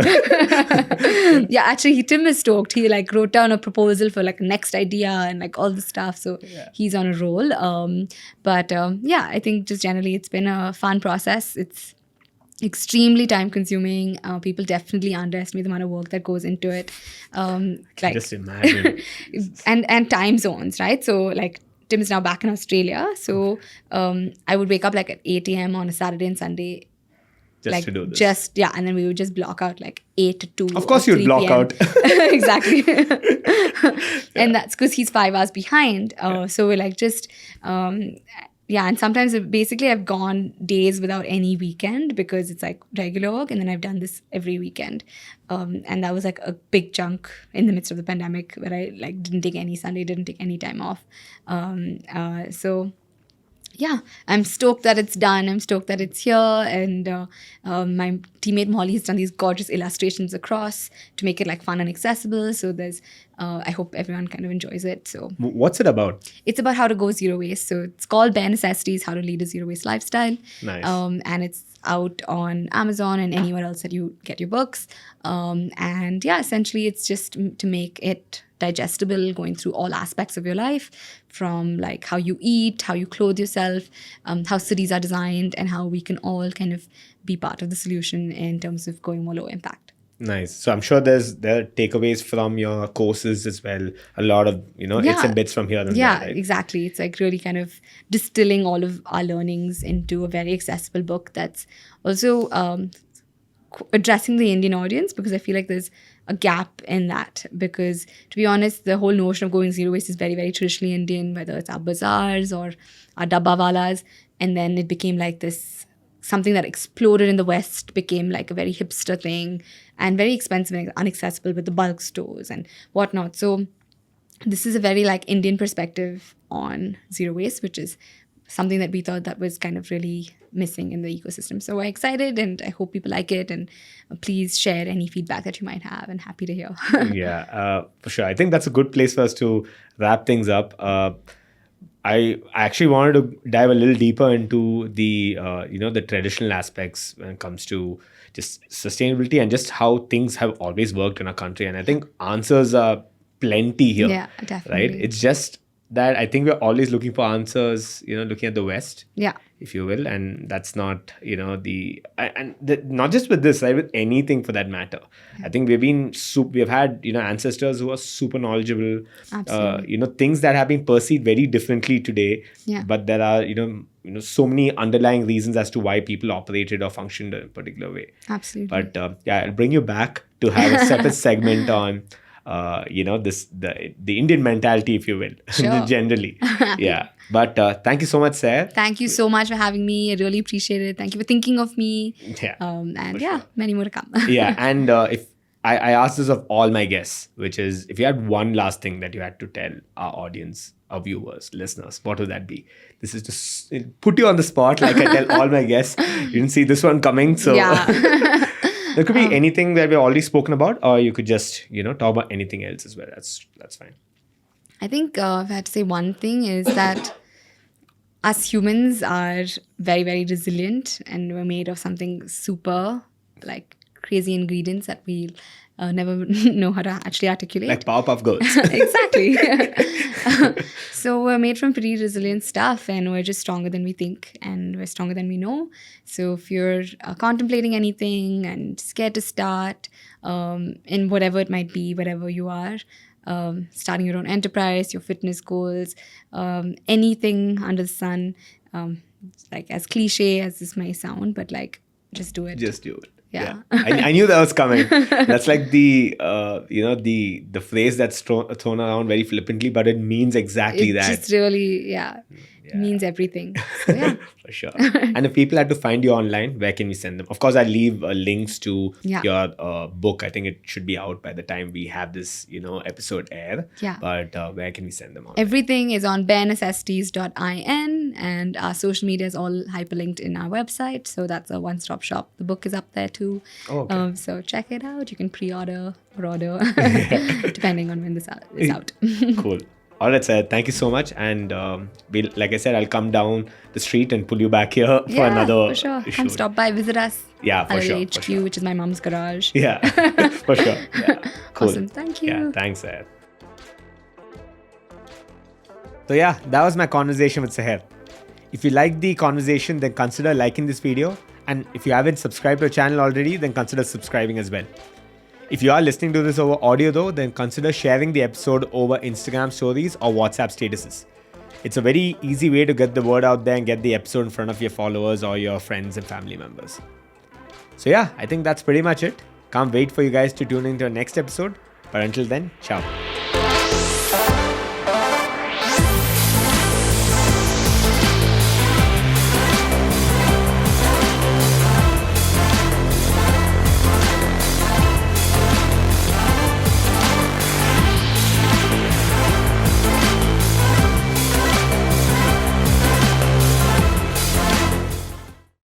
Yeah, actually, Tim is stoked. He like wrote down a proposal for like next idea and like all the stuff. So he's on a roll. Yeah, I think just generally it's been a fun process. It's extremely time consuming. People definitely underestimate the amount of work that goes into it. Like Just imagine. and time zones, right? So like Tim is now back in Australia. So I would wake up like at 8 a.m. on a Saturday and Sunday. Just to do this. And then we would just block out like 8 to 2. Of course or you'd 3 block PM. out. Exactly. And that's because he's 5 hours behind. So we're like just and sometimes basically I've gone days without any weekend because it's like regular work, and then I've done this every weekend. And that was like a big chunk in the midst of the pandemic where I like didn't take any Sunday, didn't take any time off. So yeah, I'm stoked that it's done. I'm stoked that it's here. And my teammate Molly has done these gorgeous illustrations across to make it like fun and accessible. So there's, I hope everyone kind of enjoys it. So what's it about? It's about how to go zero waste. So it's called Bare Necessities, How to Lead a Zero Waste Lifestyle. Nice. And it's out on Amazon and anywhere else that you get your books. And yeah, essentially it's just to make it digestible, going through all aspects of your life, from like how you eat, how you clothe yourself, how cities are designed, and how we can all kind of be part of the solution in terms of going more low impact. Nice. So I'm sure there are takeaways from your courses as well. A lot of, it's and bits from here and there, right? Exactly. It's like really kind of distilling all of our learnings into a very accessible book that's also addressing the Indian audience, because I feel like there's a gap in that. Because to be honest, the whole notion of going zero waste is very, very traditionally Indian, whether it's our bazaars or our dabbawalas. And then it became like this, something that exploded in the West, became like a very hipster thing and very expensive and inaccessible with the bulk stores and whatnot. So this is a very like Indian perspective on zero waste, which is something that we thought that was kind of really missing in the ecosystem. So we're excited, and I hope people like it. And please share any feedback that you might have, and happy to hear. Yeah, for sure. I think that's a good place for us to wrap things up. I actually wanted to dive a little deeper into the the traditional aspects when it comes to just sustainability and just how things have always worked in our country. And I think answers are plenty here. Yeah, Right? definitely. It's just that I think we're always looking for answers, looking at the West, Yeah. if you will, and that's not, not just with this, right, with anything for that matter. I think we've had, ancestors who are super knowledgeable, Absolutely. things that have been perceived very differently today, Yeah. but there are, so many underlying reasons as to why people operated or functioned in a particular way. Absolutely. But I'll bring you back to have a separate segment on, the Indian mentality, if you will, Sure. generally. Yeah. But thank you so much, Sahar. Thank you so much for having me. I really appreciate it. Thank you for thinking of me. Yeah. And for yeah, sure. many more to come. Yeah. And if I asked this of all my guests, which is if you had one last thing that you had to tell our audience, our viewers, listeners, what would that be? This is just put you on the spot, like I tell all my guests. You didn't see this one coming, so Yeah. there could be anything that we've already spoken about, or you could just talk about anything else as well. That's fine. I think if I had to say one thing is that us humans are very, very resilient, and we're made of something super, like crazy ingredients that we never know how to actually articulate. Like Powerpuff Girls. Exactly. So we're made from pretty resilient stuff, and we're just stronger than we think, and we're stronger than we know. So if you're contemplating anything and scared to start, in whatever it might be, wherever you are, starting your own enterprise, your fitness goals, anything under the sun, like as cliche as this may sound, but like just do it. Just do it. Yeah. I knew that was coming. That's like the the phrase that's thrown around very flippantly, but it means exactly It that. just really, means everything. So yeah. For sure. And if people had to find you online, where can we send them? Of course, I'll leave links to Yeah. your book. I think it should be out by the time we have this, episode air. Yeah. But where can we send them on? Everything is on barenecessities.in, and our social media is all hyperlinked in our website. So that's a one-stop shop. The book is up there too. Oh, okay. So check it out. You can pre-order or order, depending on when this is out. Cool. All right, sir. Thank you so much. And like I said, I'll come down the street and pull you back here for another for sure. Come shoot. stop by, visit us. Yeah, for sure, HQ, for sure. which is my mom's garage. Yeah, for sure. Yeah. Cool. Awesome. Thank you. Yeah, thanks, Sahar. So yeah, that was my conversation with Sahar. If you liked the conversation, then consider liking this video. And if you haven't subscribed to our channel already, then consider subscribing as well. If you are listening to this over audio though, then consider sharing the episode over Instagram stories or WhatsApp statuses. It's a very easy way to get the word out there and get the episode in front of your followers or your friends and family members. So yeah, I think that's pretty much it. Can't wait for you guys to tune into our next episode. But until then, ciao.